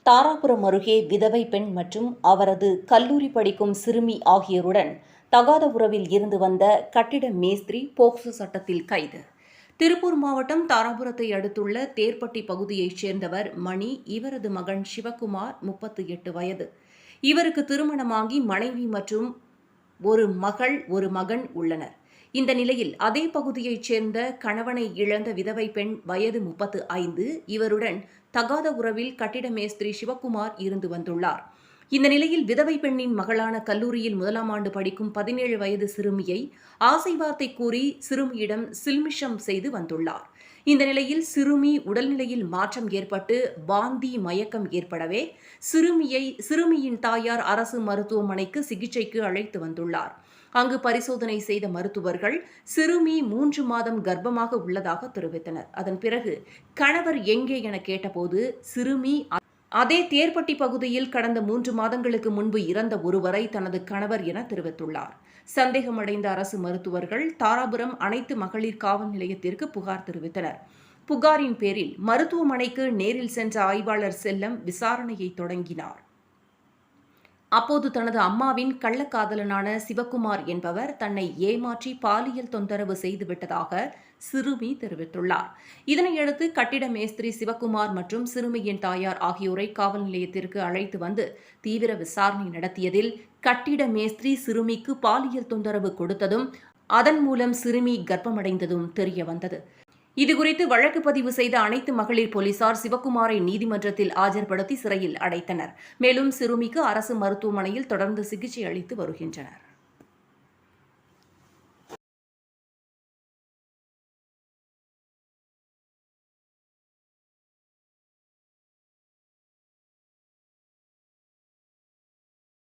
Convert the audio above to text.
தாராபுரம் அருகே விதவை பெண் மற்றும் அவரது கல்லூரி படிக்கும் சிறுமி ஆகியோருடன் தகாத உறவில் இருந்து வந்த கட்டிட மேஸ்திரி போக்சோ சட்டத்தில் கைது. திருப்பூர் மாவட்டம் தாராபுரத்தை அடுத்துள்ள தேர்ப்பட்டி பகுதியைச் சேர்ந்தவர் மணி. இவரது மகன் சிவக்குமார் 38 வயது. இவருக்கு திருமணமாகி மனைவி மற்றும் ஒரு மகள் ஒரு மகன் உள்ளனர். இந்த நிலையில் அதே பகுதியைச் சேர்ந்த கணவனை இழந்த விதவை பெண் வயது 35 இவருடன் தகாத உறவில் கட்டிட மேஸ்திரி சிவக்குமார் இருந்து வந்துள்ளார். இந்த நிலையில் விதவை பெண்ணின் மகளான கல்லூரியில் 1ஆம் ஆண்டு படிக்கும் 17 வயது சிறுமியை ஆசை வார்த்தை கூறி சிறுமியிடம் சில்மிஷம் செய்து வந்துள்ளார். இந்த நிலையில் சிறுமி உடல்நிலையில் மாற்றம் ஏற்பட்டு வாந்தி மயக்கம் ஏற்படவே சிறுமியின் தாயார் அரசு மருத்துவமனைக்கு சிகிச்சைக்கு அழைத்து வந்துள்ளார். அங்கு பரிசோதனை செய்த மருத்துவர்கள் சிறுமி 3 மாதம் கர்ப்பமாக உள்ளதாக தெரிவித்தனர். அதன் பிறகு கணவர் எங்கே என கேட்டபோது சிறுமி அதே தேர்ப்பட்டி பகுதியில் கடந்த 3 மாதங்களுக்கு முன்பு இறந்த ஒருவரை தனது கணவர் என தெரிவித்துள்ளார். சந்தேகமடைந்த அரசு மருத்துவர்கள் தாராபுரம் அனைத்து மகளிர் காவல் நிலையத்திற்கு புகார் தெரிவித்தனர். புகாரின் பேரில் மருத்துவமனைக்கு நேரில் சென்ற ஆய்வாளர் செல்லம் விசாரணையை தொடங்கினார். அப்போது தனது அம்மாவின் கள்ளக்காதலனான சிவக்குமார் என்பவர் தன்னை ஏமாற்றி பாலியல் தொந்தரவு செய்துவிட்டதாக சிறுமி தெரிவித்துள்ளார். இதனையடுத்து கட்டிட மேஸ்திரி சிவக்குமார் மற்றும் சிறுமியின் தாயார் ஆகியோரை காவல் நிலையத்திற்கு அழைத்து வந்து தீவிர விசாரணை நடத்தியதில் கட்டிட மேஸ்திரி சிறுமிக்கு பாலியல் தொந்தரவு கொடுத்ததும் அதன் மூலம் சிறுமி கர்ப்பமடைந்ததும் தெரியவந்தது. இதுகுறித்து வழக்கு பதிவு செய்த அனைத்து மகளிர் போலீசார் சிவக்குமாரை நீதிமன்றத்தில் ஆஜர்படுத்தி சிறையில் அடைத்தனர். மேலும் சிறுமிக்கு அரசு மருத்துவமனையில் தொடர்ந்து சிகிச்சை அளித்து வருகின்றனர்.